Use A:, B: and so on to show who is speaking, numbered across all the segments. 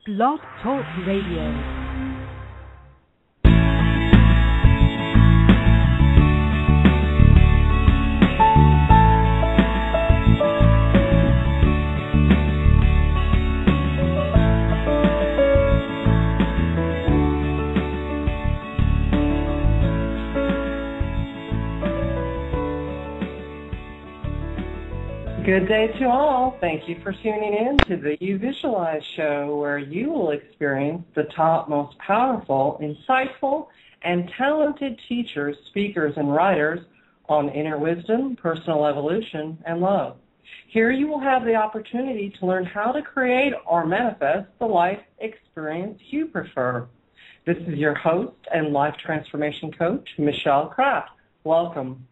A: Blog Talk Radio.
B: Good day to all. Thank you for tuning in to the Uvisualeyes Show, where you will experience the top, most powerful, insightful, and talented teachers, speakers, and writers on inner wisdom, personal evolution, and love. Here you will have the opportunity to learn how to create or manifest the life experience you prefer. This is your host and life transformation coach, Michelle Kraft. Welcome.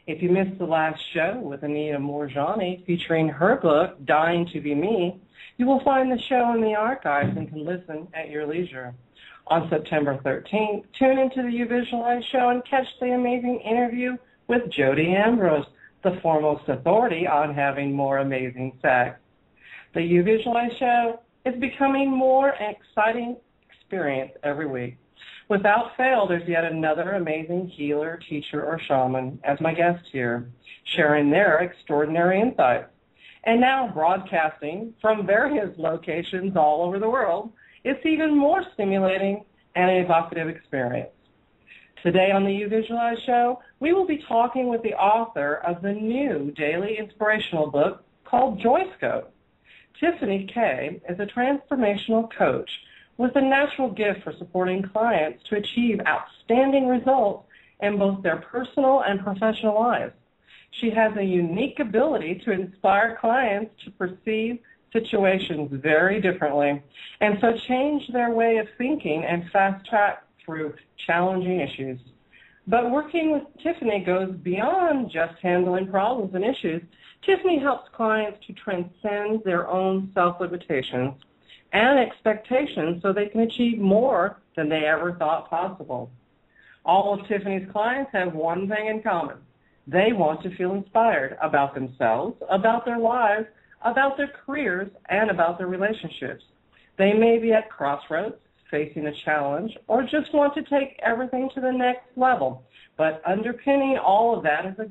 B: If you missed the last show with Anita Morjani featuring her book, Dying to Be Me, you will find the show in the archives and can listen at your leisure. On September 13th, tune into the Uvisualeyes Show and catch the amazing interview with Jody Ambrose, the foremost authority on having more amazing sex. The Uvisualeyes Show is becoming more an exciting experience every week. Without fail, there's yet another amazing healer, teacher, or shaman as my guest here, sharing their extraordinary insights. And now broadcasting from various locations all over the world, it's even more stimulating and an evocative experience. Today on the Uvisualeyes Show, we will be talking with the author of the new daily inspirational book called JoyScope. Tiffany Kay is a transformational coach with a natural gift for supporting clients to achieve outstanding results in both their personal and professional lives. She has a unique ability to inspire clients to perceive situations very differently and so change their way of thinking and fast track through challenging issues. But working with Tiffany goes beyond just handling problems and issues. Tiffany helps clients to transcend their own self-limitations and expectations so they can achieve more than they ever thought possible. All of Tiffany's clients have one thing in common. They want to feel inspired about themselves, about their lives, about their careers, and about their relationships. They may be at crossroads, facing a challenge, or just want to take everything to the next level. But underpinning all of that is a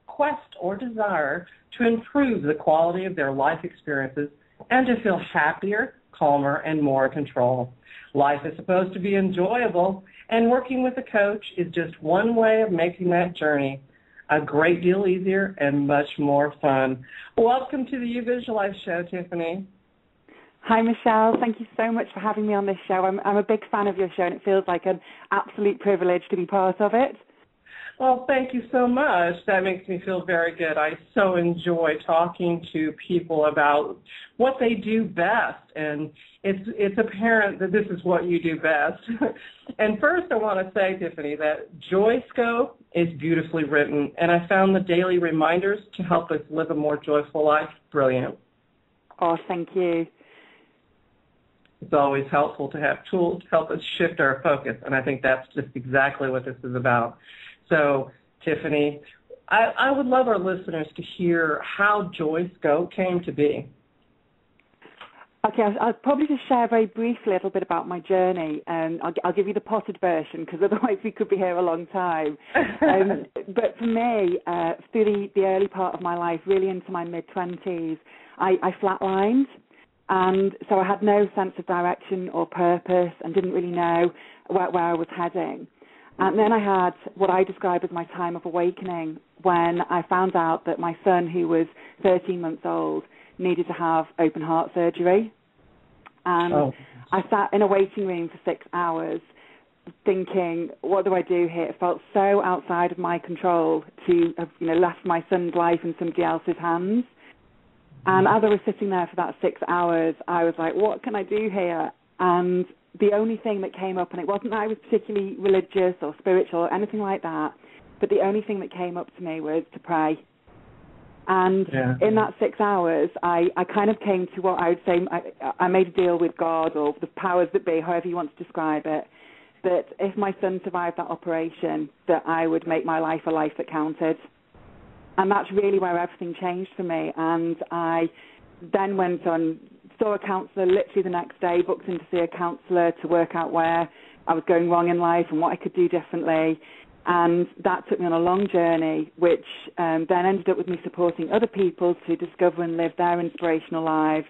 B: quest or desire to improve the quality of their life experiences and to feel happier, calmer, and more in control. Life is supposed to be enjoyable, and working with a coach is just one way of making that journey a great deal easier and much more fun. Welcome to the Uvisualeyes Show, Tiffany.
C: Hi, Michelle. Thank you so much for having me on this show. I'm a big fan of your show, and it feels like an absolute privilege to be part of it.
B: Well, thank you so much. That makes me feel very good. I so enjoy talking to people about what they do best, and it's apparent that this is what you do best. And first, I want to say, Tiffany, that JoyScope is beautifully written, and I found the daily reminders to help us live a more joyful life brilliant.
C: Oh, thank you.
B: It's always helpful to have tools to help us shift our focus, and I think that's just exactly what this is about. So, Tiffany, I would love our listeners to hear how JoyScope came to be.
C: Okay, I'll probably just share very briefly a little bit about my journey, and I'll give you the potted version because otherwise we could be here a long time. But for me, through the early part of my life, really into my mid-20s, I flatlined, and so I had no sense of direction or purpose and didn't really know where I was heading. And then I had what I describe as my time of awakening when I found out that my son, who was 13 months old, needed to have open heart surgery. And I sat in a waiting room for 6 hours thinking, what do I do here? It felt so outside of my control to have left my son's life in somebody else's hands. And as I was sitting there for that 6 hours, I was like, what can I do here? And the only thing that came up, and it wasn't that I was particularly religious or spiritual or anything like that, but the only thing that came up to me was to pray. And in that 6 hours, I kind of came to what I would say, I made a deal with God or the powers that be, however you want to describe it, that if my son survived that operation, that I would make my life a life that counted. And that's really where everything changed for me. And I then went on saw a counsellor literally the next day, booked in to see a counsellor to work out where I was going wrong in life and what I could do differently. And that took me on a long journey, which then ended up with me supporting other people to discover and live their inspirational lives.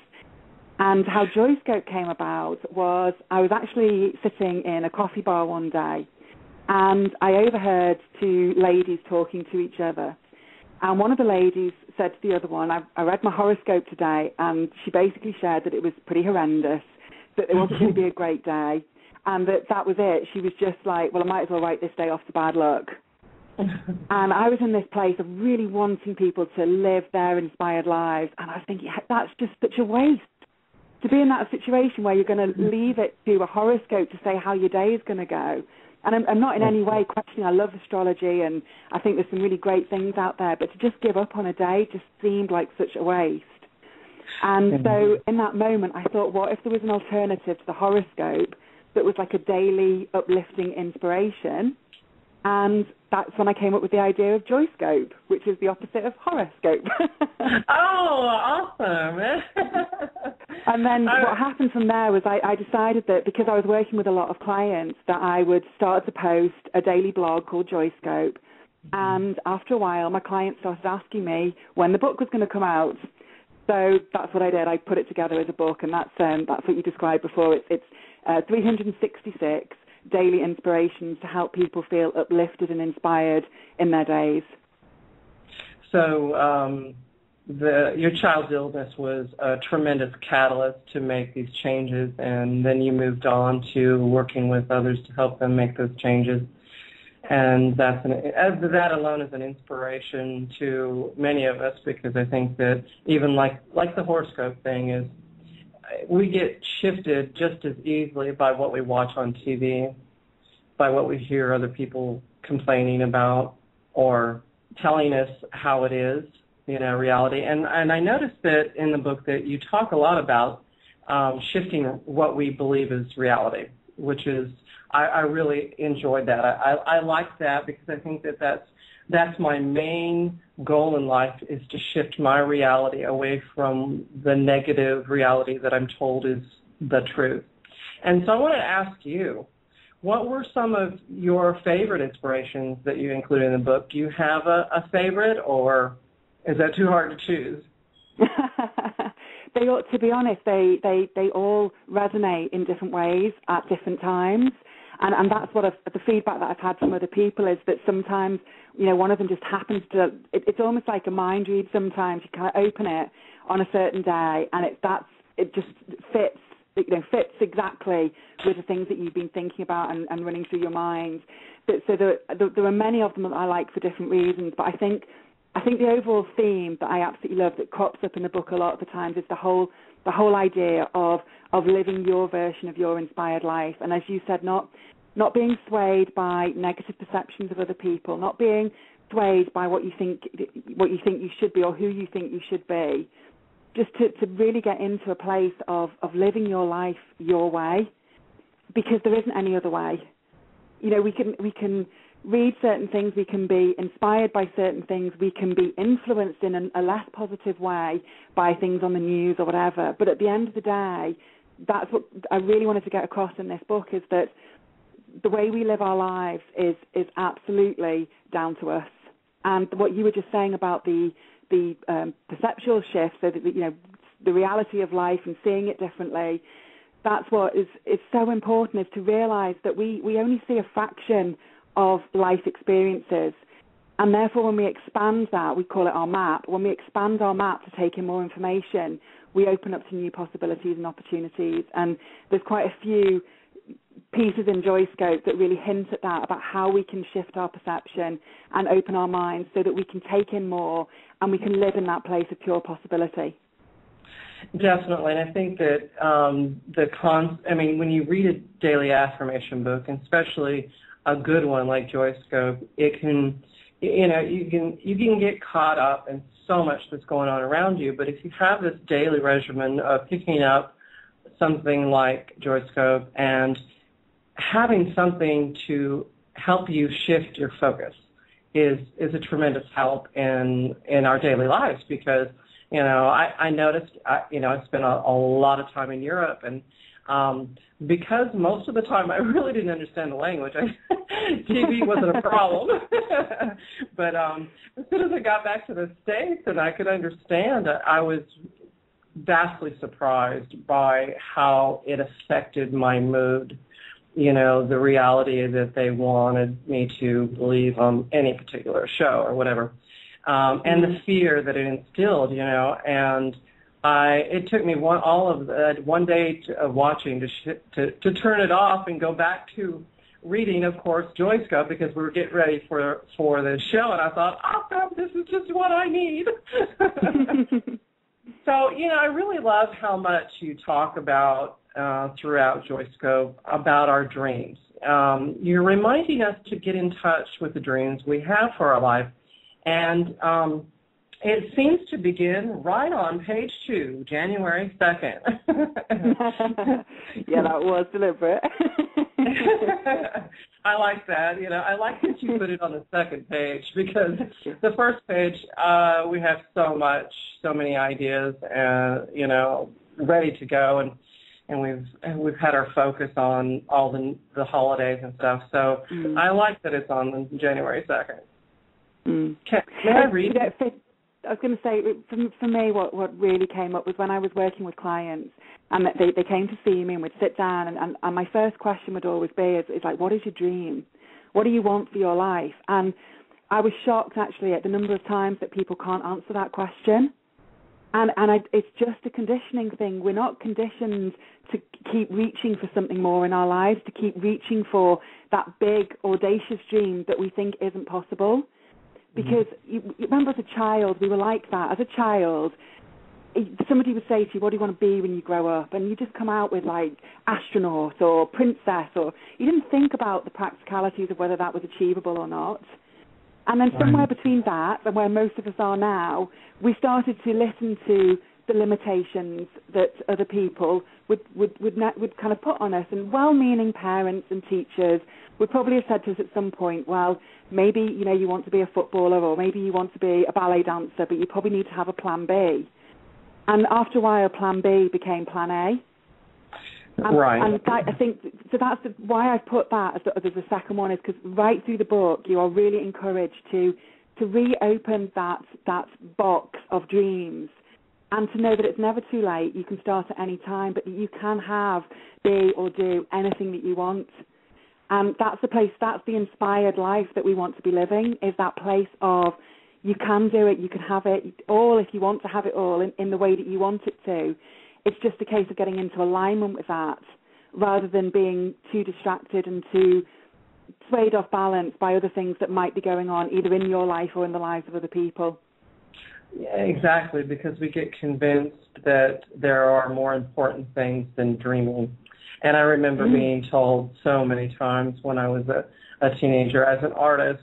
C: And how JoyScope came about was I was actually sitting in a coffee bar one day, and I overheard two ladies talking to each other. And one of the ladies said to the other one, I read my horoscope today, and she basically shared that it was pretty horrendous, that it wasn't going to be a great day, and that was it. She was just like, well, I might as well write this day off to bad luck. And I was in this place of really wanting people to live their inspired lives, and I was thinking, that's just such a waste. To be in that situation where you're going to leave it to a horoscope to say how your day is going to go. And I'm not in any way questioning. I love astrology, and I think there's some really great things out there, but to just give up on a day just seemed like such a waste. And so in that moment, I thought, what if there was an alternative to the horoscope that was like a daily uplifting inspiration? And that's when I came up with the idea of JoyScope, which is the opposite of horoscope.
B: Oh, awesome.
C: And then what happened from there was I decided that because I was working with a lot of clients that I would start to post a daily blog called JoyScope. And after a while, my clients started asking me when the book was going to come out. So that's what I did. I put it together as a book, and that's what you described before. It's 366 daily inspirations to help people feel uplifted and inspired in their days.
B: So your child's illness was a tremendous catalyst to make these changes, and then you moved on to working with others to help them make those changes. And that alone is an inspiration to many of us, because I think that even like the horoscope thing is, we get shifted just as easily by what we watch on TV, by what we hear other people complaining about or telling us how it is, reality. And I noticed that in the book that you talk a lot about shifting what we believe is reality, which is, I really enjoyed that. I like that because I think that's my main goal in life, is to shift my reality away from the negative reality that I'm told is the truth. And so I want to ask you, what were some of your favorite inspirations that you included in the book? Do you have a favorite, or is that too hard to choose?
C: To be honest, they all resonate in different ways at different times. And that's what the feedback that I've had from other people is that sometimes, one of them just happens to, it's almost like a mind read sometimes. You kind of open it on a certain day, and it just fits. Fits exactly with the things that you've been thinking about and running through your mind. So there are many of them that I like for different reasons, but I think the overall theme that I absolutely love that crops up in the book a lot of the times is the whole idea of living your version of your inspired life. And as you said, not being swayed by negative perceptions of other people, not being swayed by what you think you should be or who you think you should be. Just to really get into a place of living your life your way, because there isn't any other way. We can read certain things, we can be inspired by certain things, we can be influenced in a less positive way by things on the news or whatever. But at the end of the day, that's what I really wanted to get across in this book, is that the way we live our lives is absolutely down to us. And what you were just saying about the perceptual shift, so that the reality of life and seeing it differently, that's what is so important, is to realize that we only see a fraction of life experiences, and therefore when we expand that, we call it our map. When we expand our map to take in more information, we open up to new possibilities and opportunities. And there's quite a few pieces in JoyScope that really hint at that, about how we can shift our perception and open our minds so that we can take in more and we can live in that place of pure possibility.
B: Definitely, and I think that when you read a daily affirmation book, and especially a good one like JoyScope, it can, you can get caught up in so much that's going on around you. But if you have this daily regimen of picking up something like JoyScope and having something to help you shift your focus is a tremendous help in our daily lives, because I noticed, I spent a lot of time in Europe, and because most of the time I really didn't understand the language, TV wasn't a problem. But as soon as I got back to the States and I could understand, I was vastly surprised by how it affected my mood, the reality that they wanted me to believe on any particular show or whatever, and the fear that it instilled, and it took me one day of watching to turn it off and go back to reading, of course, JoyScope, because we were getting ready for the show, and I thought, this is just what I need. So, I really love how much you talk about throughout JoyScope about our dreams. You're reminding us to get in touch with the dreams we have for our life, and it seems to begin right on page 2, January 2nd.
C: Yeah, that was deliberate.
B: I like that. I like that you put it on the second page, because the first page, we have so many ideas, ready to go, and we've had our focus on all the holidays and stuff. So I like that it's on January 2nd. May I read it?
C: I was going to say, for me, what really came up was when I was working with clients, and they came to see me, and we'd sit down, and my first question would always be, is like, what is your dream? What do you want for your life? And I was shocked, actually, at the number of times that people can't answer that question. And it's just a conditioning thing. We're not conditioned to keep reaching for something more in our lives, to keep reaching for that big, audacious dream that we think isn't possible. Because you remember, as a child, we were like that. As a child, somebody would say to you, what do you want to be when you grow up? And you just come out with, like, astronaut or princess, or you didn't think about the practicalities of whether that was achievable or not. And then somewhere between that and where most of us are now, we started to listen to the limitations that other people would kind of put on us. And well-meaning parents and teachers would probably have said to us at some point, well, maybe, you want to be a footballer, or maybe you want to be a ballet dancer, but you probably need to have a plan B. And after a while, plan B became plan A.
B: Right.
C: And I think, so that's why I put that as the second one, is because right through the book, you are really encouraged to reopen that box of dreams, and to know that it's never too late. You can start at any time, but you can have, be, or do anything that you want. And that's the place, that's the inspired life that we want to be living, is that place of you can do it, you can have it all if you want to have it all in the way that you want it to. It's just a case of getting into alignment with that, rather than being too distracted and too swayed off balance by other things that might be going on, either in your life or in the lives of other people.
B: Yeah, exactly, because we get convinced that there are more important things than dreaming. And I remember being told so many times when I was a teenager, as an artist,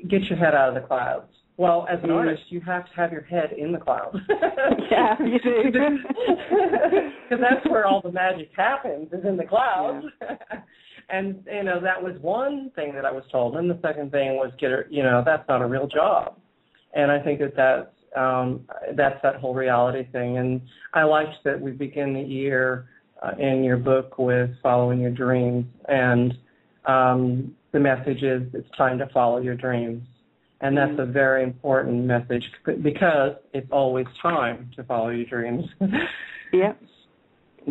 B: get your head out of the clouds. Well, as an artist, you have to have your head in the clouds.
C: Yeah, you do.
B: Because that's where all the magic happens, is in the clouds. Yeah. And, that was one thing that I was told. And the second thing was, that's not a real job. And I think that's that whole reality thing. And I liked that we begin the year in your book with following your dreams. And the message is it's time to follow your dreams. And that's a very important message, because it's always time to follow your dreams.
C: Yeah.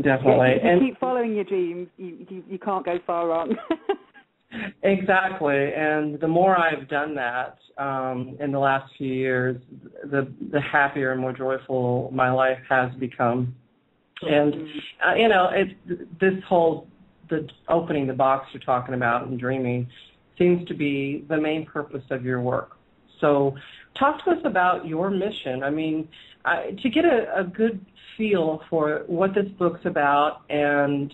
B: Definitely.
C: If you keep following your dreams, you can't go far wrong.
B: Exactly. And the more I've done that in the last few years, the happier and more joyful my life has become. And, the opening the box you're talking about and dreaming seems to be the main purpose of your work. So talk to us about your mission. I mean, to get a good feel for what this book's about and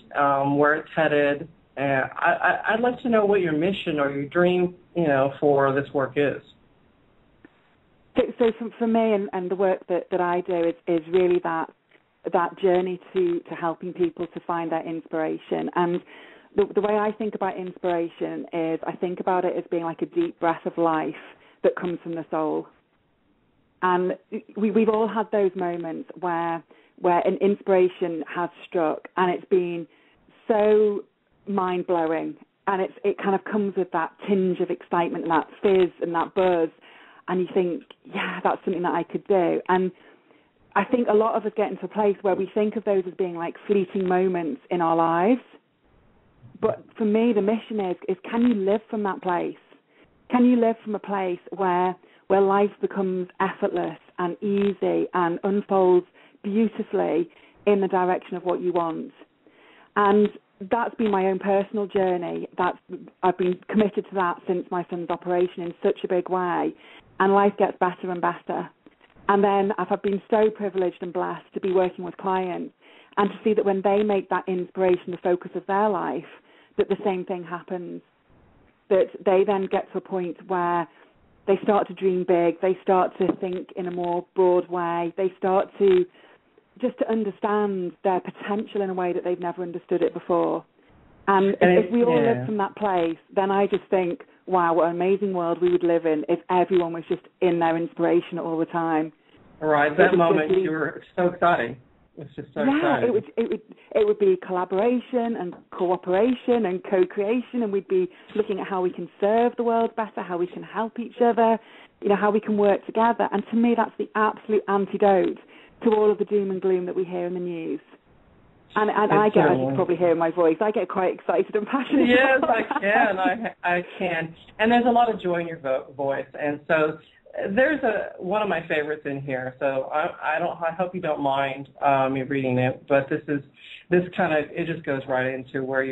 B: where it's headed, I'd like to know what your mission or your dream, for this work is.
C: So for me and the work that I do is really that journey to helping people to find that inspiration. And the way I think about inspiration is I think about it as being like a deep breath of life that comes from the soul. And we've all had those moments where an inspiration has struck, and it's been so mind-blowing, and it kind of comes with that tinge of excitement and that fizz and that buzz, and you think, yeah, that's something that I could do. And I think a lot of us get into a place where we think of those as being like fleeting moments in our lives. But for me, the mission is can you live from that place? Can you live from a place where life becomes effortless and easy and unfolds beautifully in the direction of what you want? And that's been my own personal journey. I've been committed to that since my son's operation in such a big way. And life gets better and better. And then I've been so privileged and blessed to be working with clients and to see that when they make that inspiration the focus of their life, that the same thing happens, that they then get to a point where they start to dream big, they start to think in a more broad way, they start to just to understand their potential in a way that they've never understood it before. And if we all live from that place, then I just think, wow, what an amazing world we would live in if everyone was just in their inspiration all the time.
B: Right, that moment you were so exciting. It's just so exciting.
C: It would be collaboration and cooperation and co-creation, and we'd be looking at how we can serve the world better, how we can help each other, how we can work together. And to me, that's the absolute antidote to all of the doom and gloom that we hear in the news. And I get, as you can probably hear in my voice, I get quite excited and passionate.
B: Yes, I can. I can. And there's a lot of joy in your voice. And so there's one of my favorites in here. So I hope you don't mind me reading it. But it just goes right into where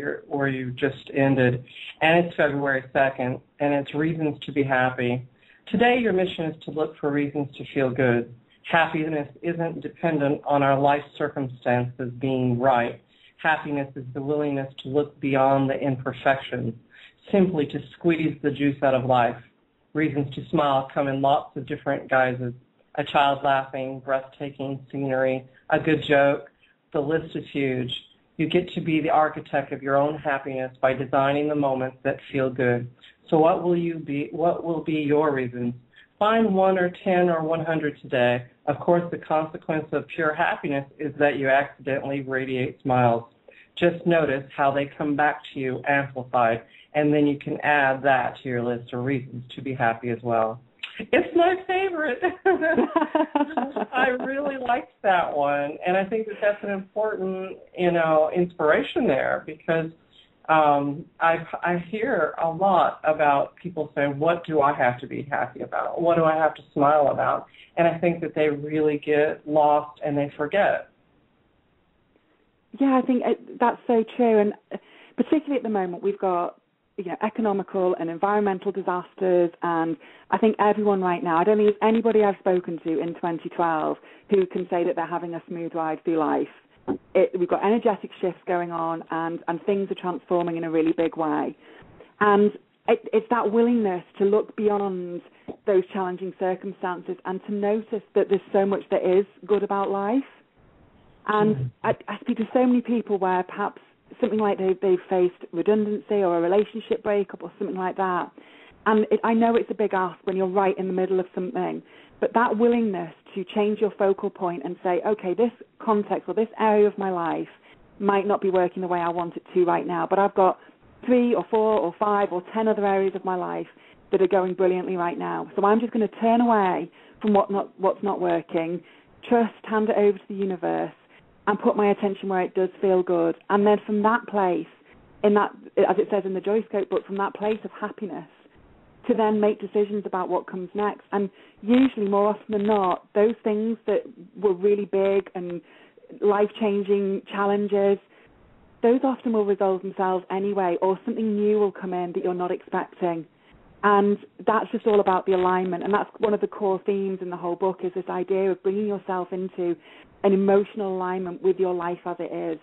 B: you just ended. And it's February 2nd, and it's reasons to be happy. Today, your mission is to look for reasons to feel good. Happiness isn't dependent on our life circumstances being right. Happiness is the willingness to look beyond the imperfections, simply to squeeze the juice out of life. Reasons to smile come in lots of different guises. A child laughing, breathtaking scenery, a good joke. The list is huge. You get to be the architect of your own happiness by designing the moments that feel good. So what will be your reasons? Find 1 or 10 or 100 today. Of course, the consequence of pure happiness is that you accidentally radiate smiles. Just notice how they come back to you amplified, and then you can add that to your list of reasons to be happy as well. It's my favorite. I really liked that one, and I think that's an important, inspiration there, because I hear a lot about people saying, what do I have to be happy about? What do I have to smile about? And I think that they really get lost and they forget. Yeah, I think that's so true. And particularly at the moment, we've got economical and environmental disasters. And I think everyone right now, I don't think there's anybody I've spoken to in 2012 who can say that they're having a smooth ride through life. We've got energetic shifts going on, and things are transforming in a really big way. And it's that willingness to look beyond those challenging circumstances and to notice that there's so much that is good about life. And I speak to so many people where perhaps something like they've faced redundancy or a relationship breakup or something like that. And I know it's a big ask when you're right in the middle of something, but that willingness to change your focal point and say, okay, this context or this area of my life might not be working the way I want it to right now, but I've got 3 or 4 or 5 or 10 other areas of my life that are going brilliantly right now. So I'm just going to turn away from what's not working, trust, hand it over to the universe, and put my attention where it does feel good. And then from that place, in that, as it says in the JoyScope book, from that place of happiness, to then make decisions about what comes next. And usually, more often than not, those things that were really big and life-changing challenges, those often will resolve themselves anyway, or something new will come in that you're not expecting. And that's just all about the alignment. And that's one of the core themes in the whole book, is this idea of bringing yourself into an emotional alignment with your life as it is,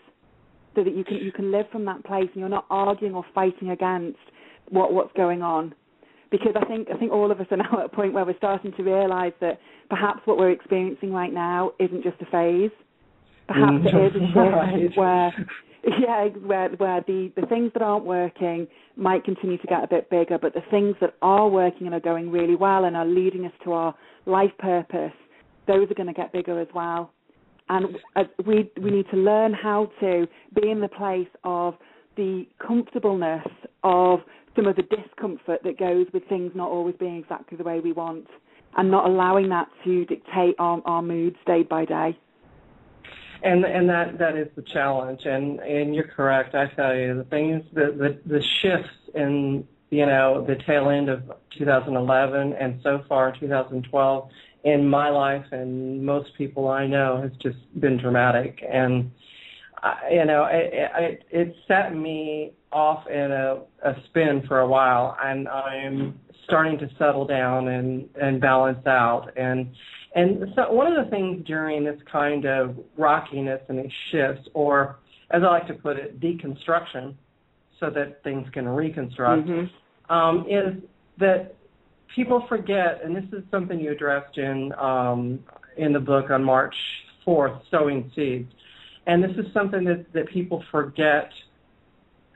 B: so that you can live from that place and you're not arguing or fighting against what's going on. Because I think all of us are now at a point where we're starting to realise that perhaps what we're experiencing right now isn't just a phase. Perhaps it is a shift where
C: Yeah, where the things that aren't working might continue to get a bit bigger, but the things that are working and are going really well and are leading us to our life purpose, those are going to get bigger as well. And we need to learn how to be in the place of the comfortableness of some of the discomfort that goes with things not always being exactly the way we want, and not allowing that to dictate our moods day by day.
B: And that is the challenge, and you're correct. I tell you, the things, the shifts in the tail end of 2011 and so far 2012 in my life and most people I know has just been dramatic, and it set me off in a spin for a while, and I'm starting to settle down and balance out. And so one of the things during this kind of rockiness and these shifts, or as I like to put it, deconstruction, so that things can reconstruct, is that people forget, and this is something you addressed in the book on March 4th, Sowing Seeds, and this is something that people forget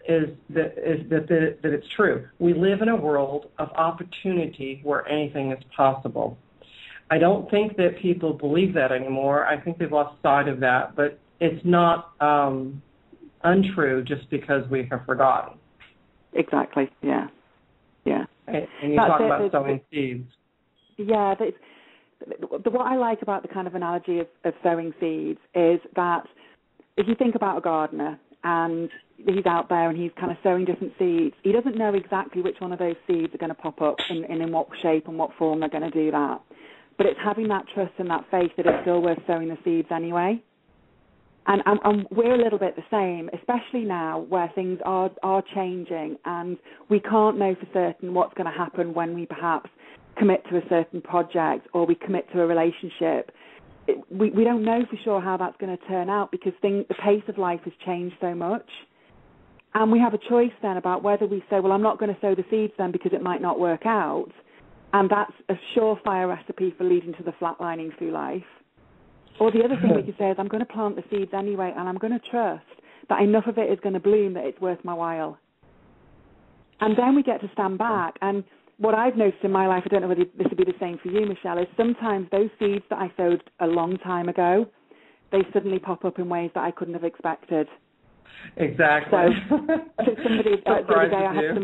B: is that it's true. We live in a world of opportunity where anything is possible. I don't think that people believe that anymore. I think they've lost sight of that, but it's not untrue just because we have forgotten.
C: Exactly, yeah.
B: And you talk about sowing seeds.
C: Yeah, what I like about the kind of analogy of sowing seeds is that if you think about a gardener and he's out there and he's kind of sowing different seeds, he doesn't know exactly which one of those seeds are going to pop up and in what shape and what form they're going to do that. But it's having that trust and that faith that it's still worth sowing the seeds anyway. And we're a little bit the same, especially now where things are changing and we can't know for certain what's going to happen when we perhaps commit to a certain project or we commit to a relationship. We don't know for sure how that's going to turn out because the pace of life has changed so much. And we have a choice then about whether we say, well, I'm not going to sow the seeds then because it might not work out. And that's a surefire recipe for leading to the flatlining through life. Or the other thing we can say is I'm going to plant the seeds anyway and I'm going to trust that enough of it is going to bloom that it's worth my while. And then we get to stand back. And what I've noticed in my life, I don't know whether this would be the same for you, Michelle, is sometimes those seeds that I sowed a long time ago, they suddenly pop up in ways that I couldn't have expected.
B: Exactly.
C: So somebody, the other day I had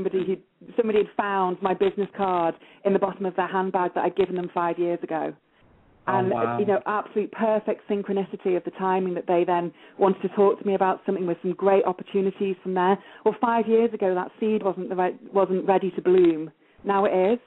C: somebody had found my business card in the bottom of their handbag that I'd given them 5 years ago. And, absolute perfect synchronicity of the timing that they then wanted to talk to me about something with some great opportunities from there. Well, 5 years ago, that seed wasn't ready to bloom. Now it is.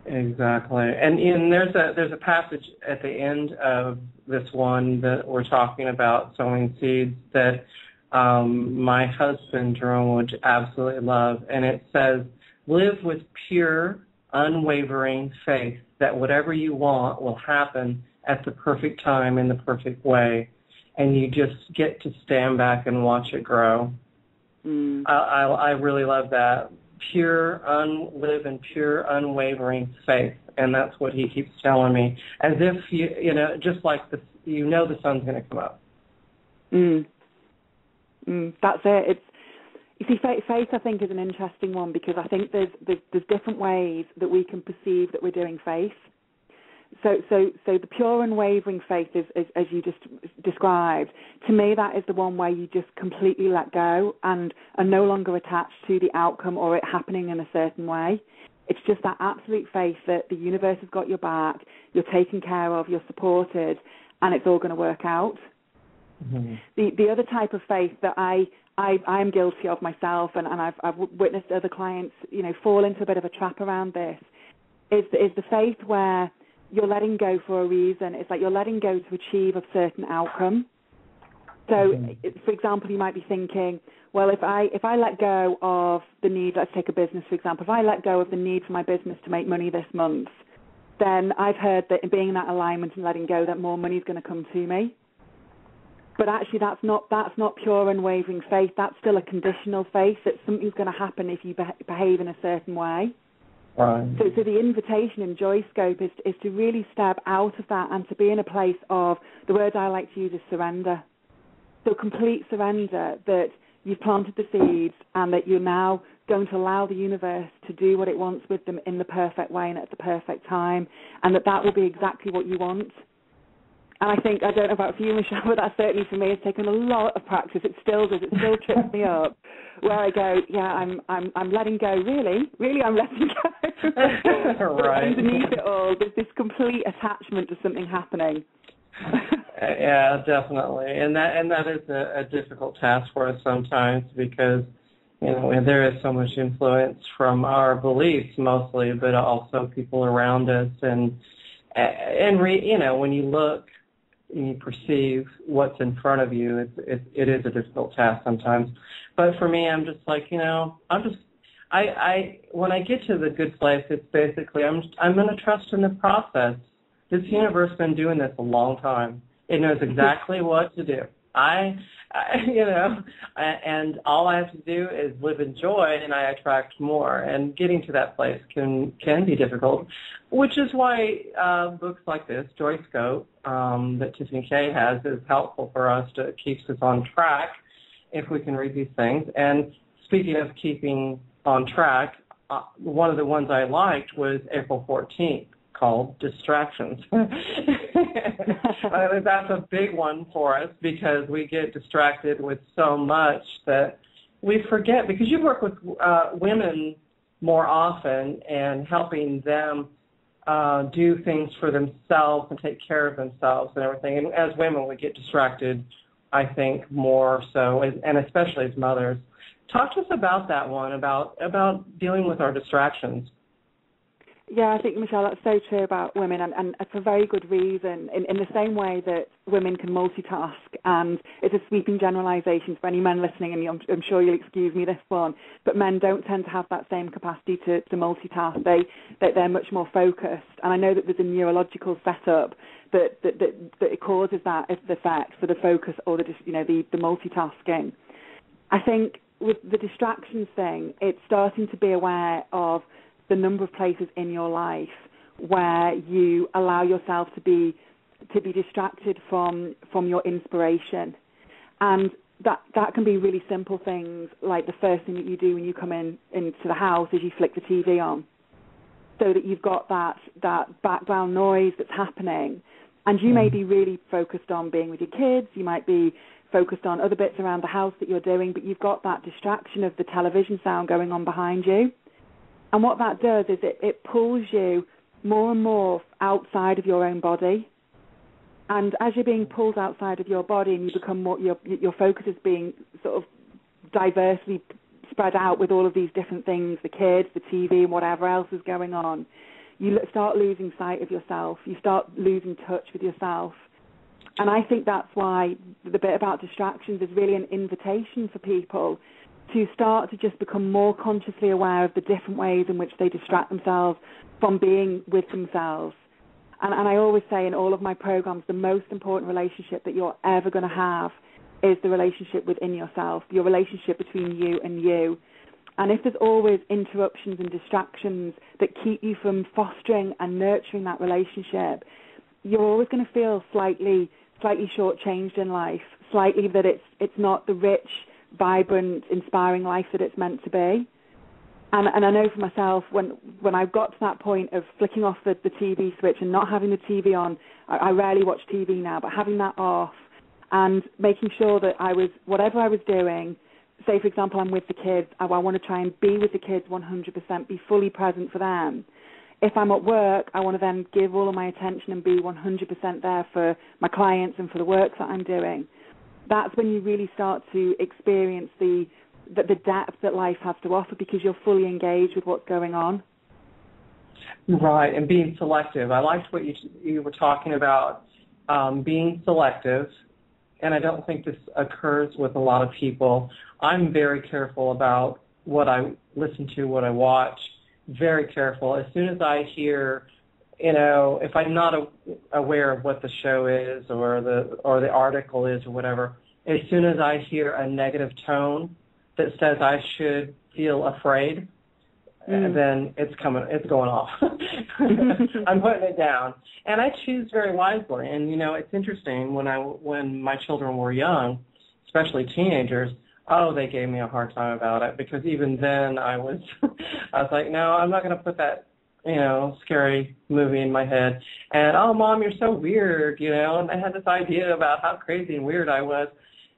B: Exactly. And there's a passage at the end of this one that we're talking about, sowing seeds, that my husband, Jerome, would absolutely love. And it says, live with pure, unwavering faith that whatever you want will happen at the perfect time in the perfect way, and you just get to stand back and watch it grow. I really love that. Live in pure, unwavering faith, and that's what he keeps telling me, as if just like the sun's going to come up.
C: That's it. You see, faith, I think, is an interesting one because I think there's different ways that we can perceive that we're doing faith. So the pure unwavering faith is, as you just described, to me that is the one where you just completely let go and are no longer attached to the outcome or it happening in a certain way. It's just that absolute faith that the universe has got your back, you're taken care of, you're supported, and it's all going to work out. Mm-hmm. The other type of faith that I'm guilty of myself, and I've witnessed other clients, fall into a bit of a trap around this, is the faith where you're letting go for a reason. It's like you're letting go to achieve a certain outcome. So, for example, you might be thinking, well, if I let go of the need, let's take a business, for example, if I let go of the need for my business to make money this month, then I've heard that being in that alignment and letting go, that more money is going to come to me. But actually, that's not pure unwavering faith. That's still a conditional faith that something's going to happen if you behave in a certain way.
B: Right.
C: So the invitation in JoyScope is to really step out of that and to be in a place of, the word I like to use is surrender. So complete surrender that you've planted the seeds and that you're now going to allow the universe to do what it wants with them in the perfect way and at the perfect time, and that will be exactly what you want. And I think, I don't know about for you, Michelle, but that certainly for me has taken a lot of practice. It still does. It still trips me up where I go, yeah, I'm letting go. Really, I'm letting go.
B: Right.
C: Underneath it all, there's this complete attachment to something happening.
B: Yeah, definitely, and that is a difficult task for us sometimes because there is so much influence from our beliefs mostly, but also people around us, and when you look and you perceive what's in front of you, it is a difficult task sometimes. But for me, I'm just like I when I get to the good place, it's basically I'm going to trust in the process. This universe has been doing this a long time. It knows exactly what to do. And all I have to do is live in joy, and I attract more. And getting to that place can be difficult, which is why books like this, JoyScope, that Tiffany Kay has, is helpful for us to keep us on track if we can read these things. And speaking of keeping on track, one of the ones I liked was April 14th. Called distractions. I think that's a big one for us because we get distracted with so much that we forget, because you work with women more often and helping them do things for themselves and take care of themselves and everything. And as women, we get distracted, I think, more so, and especially as mothers. Talk to us about that one, about dealing with our distractions.
C: Yeah, I think, Michelle, that's so true about women, and for very good reason. In the same way that women can multitask, and it's a sweeping generalisation for any men listening, and I'm sure you'll excuse me this one, but men don't tend to have that same capacity to multitask. They're much more focused, and I know that there's a neurological setup that it causes that effect for the focus or the multitasking. I think with the distractions thing, it's starting to be aware of the number of places in your life where you allow yourself to be distracted from your inspiration. And that can be really simple things, like the first thing that you do when you come into the house is you flick the TV on, so that you've got that background noise that's happening. And you may be really focused on being with your kids, you might be focused on other bits around the house that you're doing, but you've got that distraction of the television sound going on behind you. And what that does is it pulls you more and more outside of your own body. And as you're being pulled outside of your body and you become more, your focus is being sort of diversely spread out with all of these different things, the kids, the TV, and whatever else is going on, you start losing sight of yourself. You start losing touch with yourself. And I think that's why the bit about distractions is really an invitation for people to start to just become more consciously aware of the different ways in which they distract themselves from being with themselves. And I always say in all of my programs, the most important relationship that you're ever going to have is the relationship within yourself, your relationship between you and you. And if there's always interruptions and distractions that keep you from fostering and nurturing that relationship, you're always going to feel slightly shortchanged in life, slightly that it's not the rich, vibrant, inspiring life that it's meant to be. And I know for myself, when I got to that point of flicking off the TV switch and not having the TV on, I rarely watch TV now, but having that off and making sure that whatever I was doing, say, for example, I'm with the kids, I want to try and be with the kids 100%, be fully present for them. If I'm at work, I want to then give all of my attention and be 100% there for my clients and for the work that I'm doing. That's when you really start to experience the depth that life has to offer, because you're fully engaged with what's going on.
B: Right, and being selective. I liked what you were talking about, being selective, and I don't think this occurs with a lot of people. I'm very careful about what I listen to, what I watch, very careful. As soon as I hear, if I'm not aware of what the show is or the article is or whatever, as soon as I hear a negative tone that says I should feel afraid, then it's going off. I'm putting it down, and I choose very wisely. And it's interesting, when my children were young, especially teenagers, they gave me a hard time about it, because even then I was like, no, I'm not going to put that, scary movie in my head. And, Mom, you're so weird, and I had this idea about how crazy and weird I was.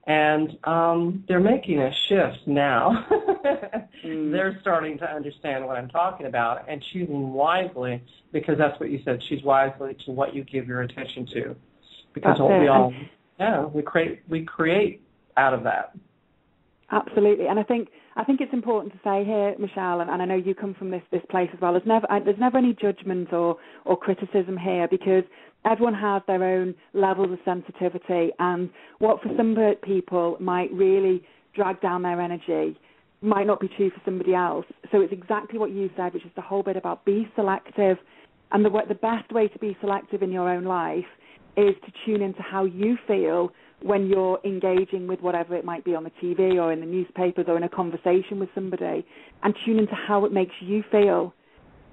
B: And they're making a shift now. They're starting to understand what I'm talking about and choosing wisely, because that's what you said, choose wisely to what you give your attention to. Because we create out of that.
C: Absolutely, and I think it's important to say here, Michelle, and I know you come from this place as well. There's never any judgment or criticism here, because everyone has their own levels of sensitivity, and what for some people might really drag down their energy might not be true for somebody else. So it's exactly what you said, which is the whole bit about be selective, and the best way to be selective in your own life is to tune into how you feel when you're engaging with whatever it might be on the TV or in the newspapers or in a conversation with somebody, and tune into how it makes you feel.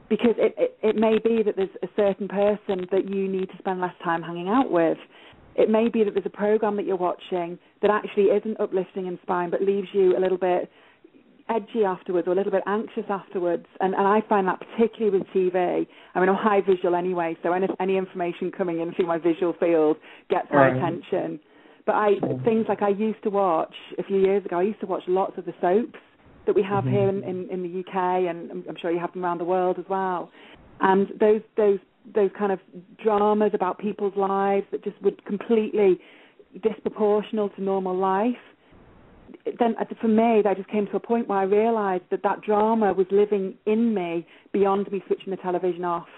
C: Because it may be that there's a certain person that you need to spend less time hanging out with. It may be that there's a program that you're watching that actually isn't uplifting and inspiring, but leaves you a little bit edgy afterwards or a little bit anxious afterwards. And I find that particularly with TV. I mean, I'm high visual anyway, so any information coming in through my visual field gets my attention. But things like I used to watch a few years ago, I used to watch lots of the soaps that we have here in the UK, and I'm sure you have them around the world as well. And those kind of dramas about people's lives that just were completely disproportional to normal life. Then for me, I just came to a point where I realised that drama was living in me beyond me switching the television off.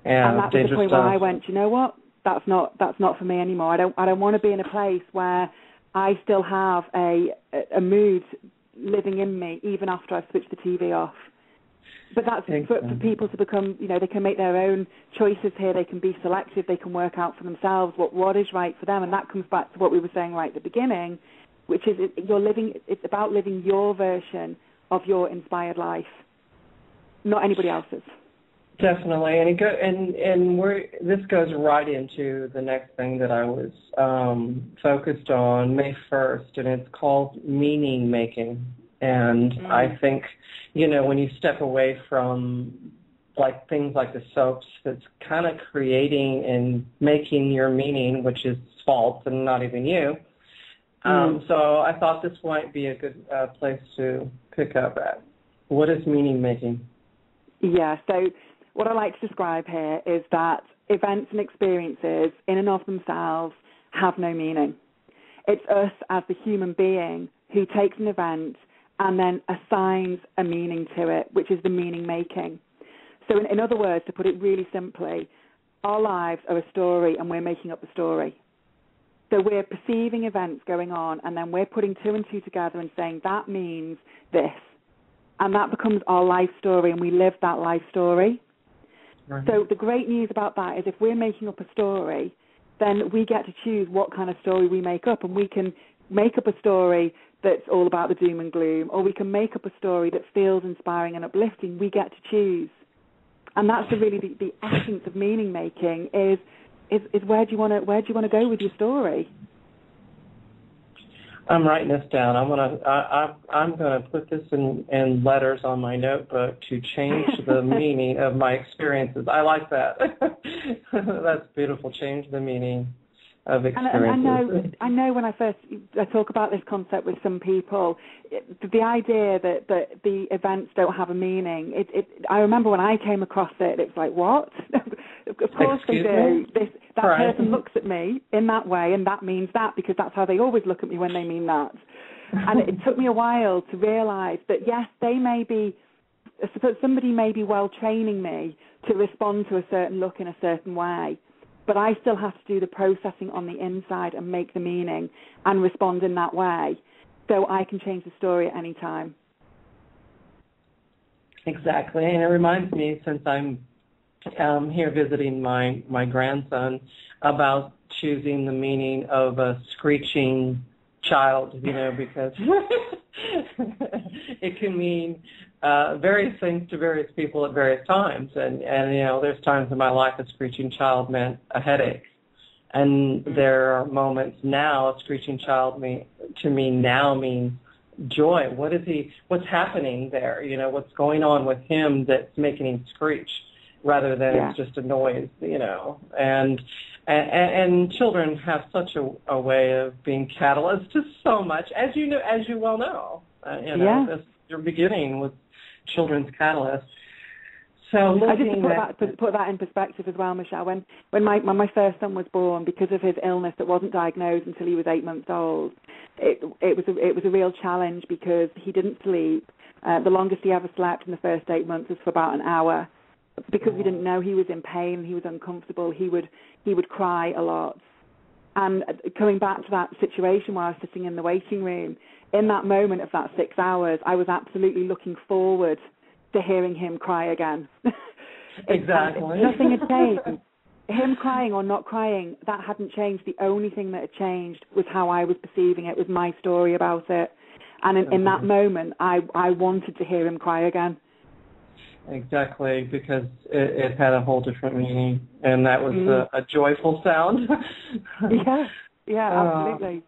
B: Yeah,
C: and that was the point where I went, you know what? That's not for me anymore. I don't want to be in a place where I still have a mood living in me even after I've switched the TV off. But that's for people to become, they can make their own choices here. They can be selective. They can work out for themselves what is right for them. And that comes back to what we were saying right at the beginning, which is it's about living your version of your inspired life, not anybody else's.
B: Definitely, this goes right into the next thing that I was focused on May 1st, and it's called meaning making. And I think, when you step away from things like the soaps, that's kind of creating and making your meaning, which is false and not even you. So I thought this might be a good place to pick up at. What is meaning making? Yeah,
C: so what I like to describe here is that events and experiences in and of themselves have no meaning. It's us as the human being who takes an event and then assigns a meaning to it, which is the meaning making. So in other words, to put it really simply, our lives are a story and we're making up the story. So we're perceiving events going on and then we're putting two and two together and saying that means this. And that becomes our life story and we live that life story. Right. So the great news about that is if we're making up a story, then we get to choose what kind of story we make up, and we can make up a story that's all about the doom and gloom, or we can make up a story that feels inspiring and uplifting. We get to choose. And that's really the essence of meaning making is where do you want to go with your story?
B: I'm writing this down. I'm gonna put this in letters on my notebook to change the meaning of my experiences. I like that. That's beautiful. Change the meaning of experiences.
C: And I know when I talk about this concept with some people, the idea that the events don't have a meaning. I remember when I came across it, it's like, what? Of course they do. That person looks at me in that way, and that means that, because that's how they always look at me when they mean that. And it took me a while to realise that, yes, somebody may be well training me to respond to a certain look in a certain way, but I still have to do the processing on the inside and make the meaning and respond in that way so I can change the story at any time.
B: Exactly. And it reminds me, since I'm here visiting my grandson, about choosing the meaning of a screeching child, because it can mean various things to various people at various times. And there's times in my life a screeching child meant a headache. And there are moments now, a screeching child to me now means joy. What's happening there? You know, what's going on with him that's making him screech rather than it's just a noise, you know. And children have such a way of being catalysts to so much, as you know, as you well know. You know, you're beginning with children's catalysts. So
C: I just put that in perspective as well, Michelle. When my first son was born, because of his illness that wasn't diagnosed until he was 8 months old, it was a real challenge because he didn't sleep. The longest he ever slept in the first 8 months was for about an hour. Because we didn't know he was in pain and he was uncomfortable, he would cry a lot. And coming back to that situation where I was sitting in the waiting room, in that moment of that 6 hours, I was absolutely looking forward to hearing him cry again.
B: Exactly.
C: Nothing had changed. Him crying or not crying, that hadn't changed. The only thing that had changed was how I was perceiving it, was my story about it. And in that moment, I wanted to hear him cry again.
B: Exactly, because it had a whole different meaning, and that was a joyful sound.
C: Absolutely.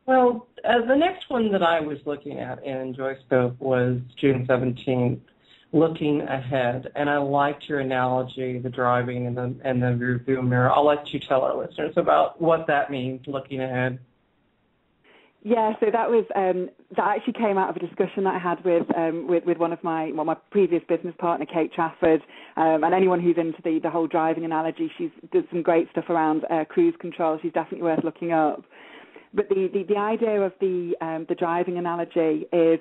B: Well, the next one that I was looking at in JoyScope was June 17th, looking ahead, and I liked your analogy, the driving and the rearview mirror. I'll let you tell our listeners about what that means, looking ahead.
C: Yeah, so that was that actually came out of a discussion that I had with one of my previous business partner, Kate Trafford, and anyone who's into the whole driving analogy. She does some great stuff around cruise control. She's definitely worth looking up. But the idea of the driving analogy is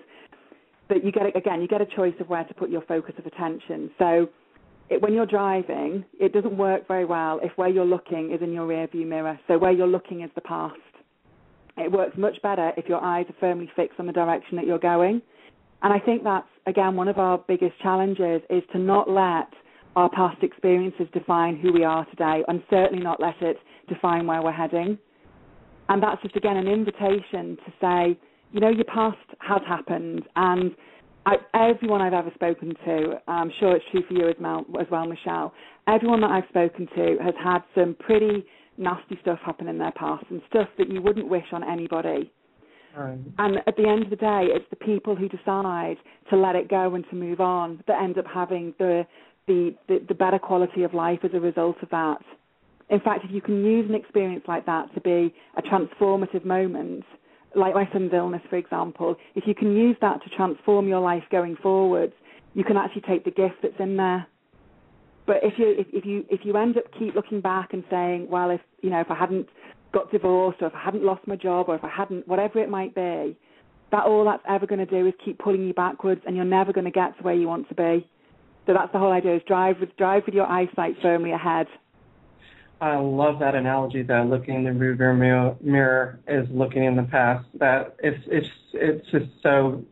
C: that you get a choice of where to put your focus of attention. So when you're driving, it doesn't work very well if where you're looking is in your rear view mirror. So where you're looking is the past. It works much better if your eyes are firmly fixed on the direction that you're going. And I think that's, again, one of our biggest challenges is to not let our past experiences define who we are today, and certainly not let it define where we're heading. And that's just, again, an invitation to say, you know, your past has happened, and everyone I've ever spoken to, I'm sure it's true for you as well, Michelle, everyone that I've spoken to has had some pretty nasty stuff happen in their past and stuff that you wouldn't wish on anybody.
B: Right.
C: And at the end of the day, it's the people who decide to let it go and to move on that end up having the better quality of life as a result of that. In fact, if you can use an experience like that to be a transformative moment, like my son's illness, for example, if you can use that to transform your life going forwards, you can actually take the gift that's in there. But if you end up keep looking back and saying, well, if I hadn't got divorced, or if I hadn't lost my job, or if I hadn't, whatever it might be, all that's ever going to do is keep pulling you backwards, and you're never going to get to where you want to be. So that's the whole idea: is drive with your eyesight firmly ahead.
B: I love that analogy. That looking in the rearview mirror is looking in the past. That it's just so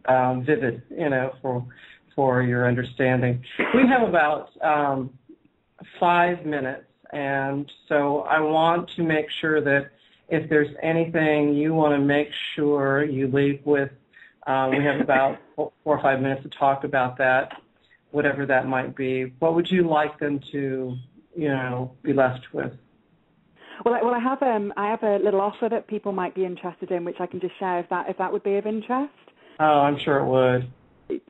B: vivid, you know, for your understanding. We have about 5 minutes, and so I want to make sure that if there's anything you want to make sure you leave with, we have about 4 or 5 minutes to talk about that, whatever that might be. What would you like them to, you know, be left with?
C: Well, I have a little offer that people might be interested in, which I can just share if that would be of interest.
B: Oh, I'm sure it would.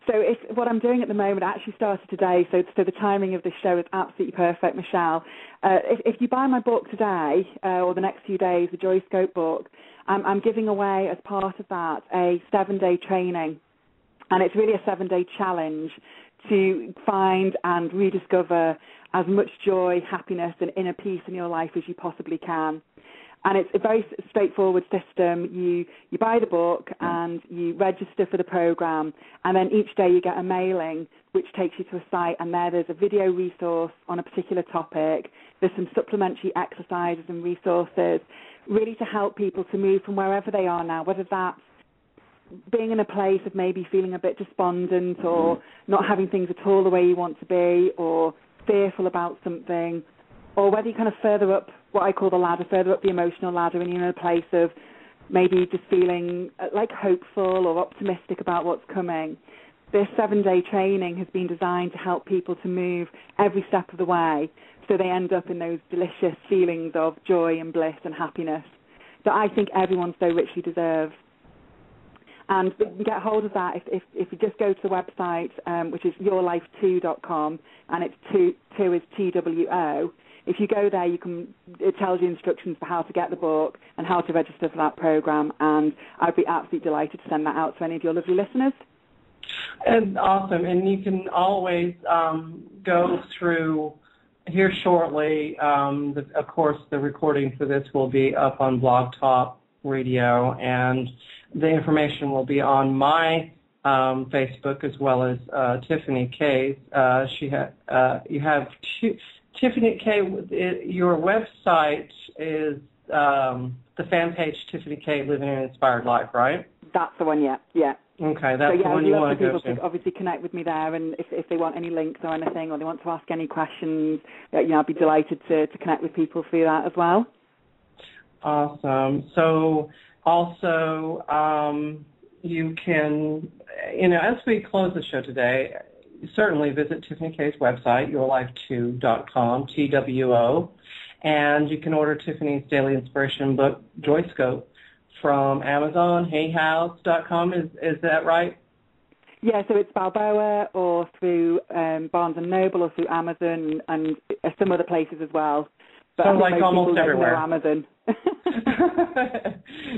C: So what I'm doing at the moment actually started today, so the timing of this show is absolutely perfect, Michelle. If you buy my book today or the next few days, the JoyScope book, I'm giving away as part of that a 7-day training, and it's really a 7-day challenge to find and rediscover as much joy, happiness, and inner peace in your life as you possibly can. And it's a very straightforward system. You buy the book and you register for the program, and then each day you get a mailing which takes you to a site, and there's a video resource on a particular topic. There's some supplementary exercises and resources really to help people to move from wherever they are now, whether that's being in a place of maybe feeling a bit despondent or not having things at all the way you want to be, or fearful about something, or whether you kind of further up what I call the ladder, further up the emotional ladder, and you're in a place of maybe just feeling like hopeful or optimistic about what's coming. This 7-day training has been designed to help people to move every step of the way so they end up in those delicious feelings of joy and bliss and happiness that I think everyone so richly deserves. And you can get hold of that if you just go to the website, which is yourlife2.com, and it's two is TWO. If you go there, it tells you instructions for how to get the book and how to register for that program, and I'd be absolutely delighted to send that out to any of your lovely listeners.
B: And awesome. And you can always go through here shortly. Of course, the recording for this will be up on Blog Talk Radio, and the information will be on my Facebook as well as Tiffany Kay's. You have Tiffany Kay. Your website is the fan page Tiffany Kay Living an Inspired Life, right?
C: That's the one. Yeah.
B: Okay, that's the one you want to go to.
C: People to obviously connect with me there, and if they want any links or anything, or they want to ask any questions, I'd be delighted to connect with people through that as well.
B: Awesome. So also, you can, as we close the show today, certainly visit Tiffany Kay's website, yourlife2.com, TWO, and you can order Tiffany's daily inspiration book, JoyScope, from Amazon, hayhouse.com. Is that right?
C: Yeah, so it's Balboa or through Barnes & Noble or through Amazon and some other places as well. But
B: so like almost everywhere.
C: Amazon.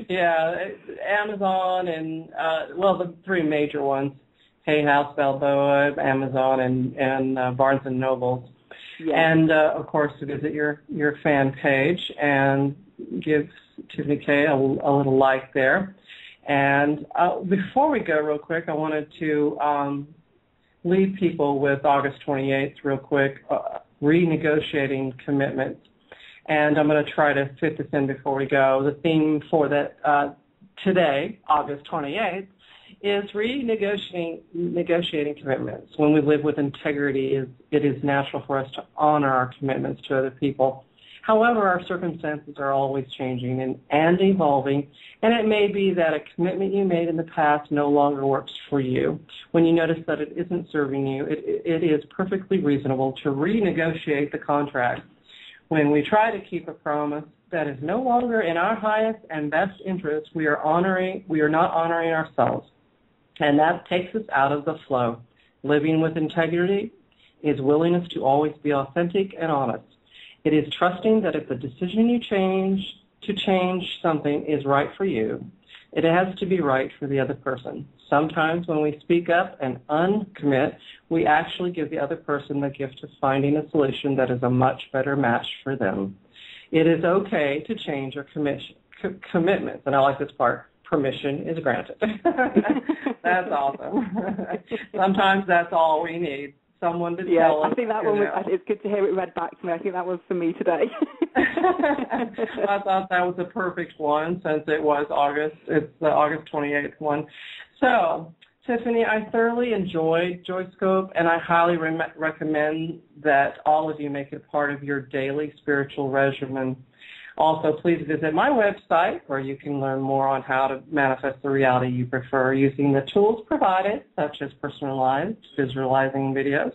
B: Yeah, Amazon and, the three major ones, Hay House, Balboa, Amazon, and Barnes & Noble. Yeah. And, of course, to visit your fan page and give Tiffany Kay a little like there. And before we go real quick, I wanted to leave people with August 28th real quick, renegotiating commitments. And I'm going to try to fit this in before we go. The theme for that today, August 28th, is negotiating commitments. When we live with integrity, it is natural for us to honor our commitments to other people. However, our circumstances are always changing and evolving, and it may be that a commitment you made in the past no longer works for you. When you notice that it isn't serving you, it is perfectly reasonable to renegotiate the contract. When we try to keep a promise that is no longer in our highest and best interest, we are not honoring ourselves, and that takes us out of the flow. Living with integrity is willingness to always be authentic and honest. It is trusting that if the decision you change something is right for you, it has to be right for the other person. Sometimes when we speak up and uncommit, we actually give the other person the gift of finding a solution that is a much better match for them. It is okay to change your commitments, and I like this part. Permission is granted. That's awesome. Sometimes that's all we need. Someone to tell us.
C: I think that one it's good to hear it read back to me. I think that was for me today.
B: I thought that was a perfect one since it was August. It's the August 28th one. So, Tiffany, I thoroughly enjoyed JoyScope, and I highly recommend that all of you make it part of your daily spiritual regimen. Also, please visit my website where you can learn more on how to manifest the reality you prefer using the tools provided, such as personalized visualizing videos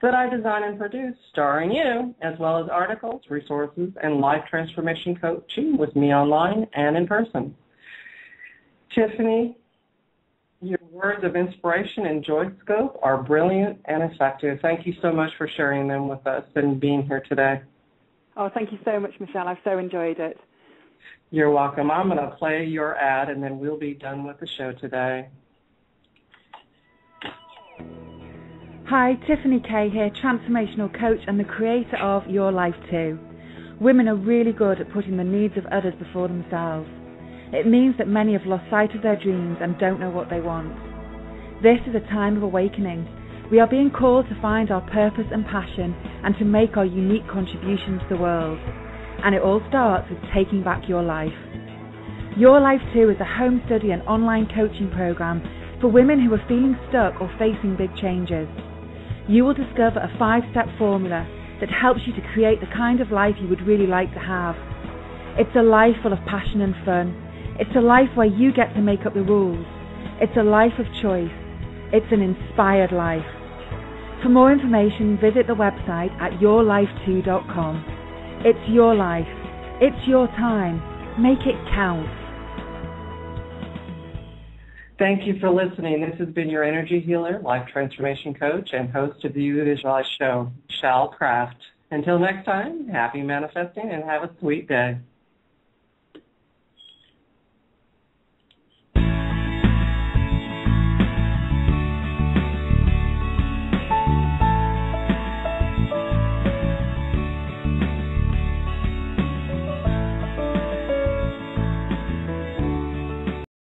B: that I design and produce starring you, as well as articles, resources, and life transformation coaching with me online and in person. Tiffany, your words of inspiration in JoyScope are brilliant and effective. Thank you so much for sharing them with us and being here today.
C: Oh, thank you so much, Michelle. I've so enjoyed it.
B: You're welcome. I'm going to play your ad, and then we'll be done with the show today.
A: Hi, Tiffany Kay here, transformational coach and the creator of Your Life Too. Women are really good at putting the needs of others before themselves. It means that many have lost sight of their dreams and don't know what they want. This is a time of awakening. We are being called to find our purpose and passion and to make our unique contribution to the world. And it all starts with taking back your life. Your Life Too is a home study and online coaching program for women who are feeling stuck or facing big changes. You will discover a 5-step formula that helps you to create the kind of life you would really like to have. It's a life full of passion and fun. It's a life where you get to make up the rules. It's a life of choice. It's an inspired life. For more information, visit the website at yourlife2.com. It's your life. It's your time. Make it count.
B: Thank you for listening. This has been your energy healer, life transformation coach, and host of the Uvisualeyes Show, Shal Craft. Until next time, happy manifesting and have a sweet day.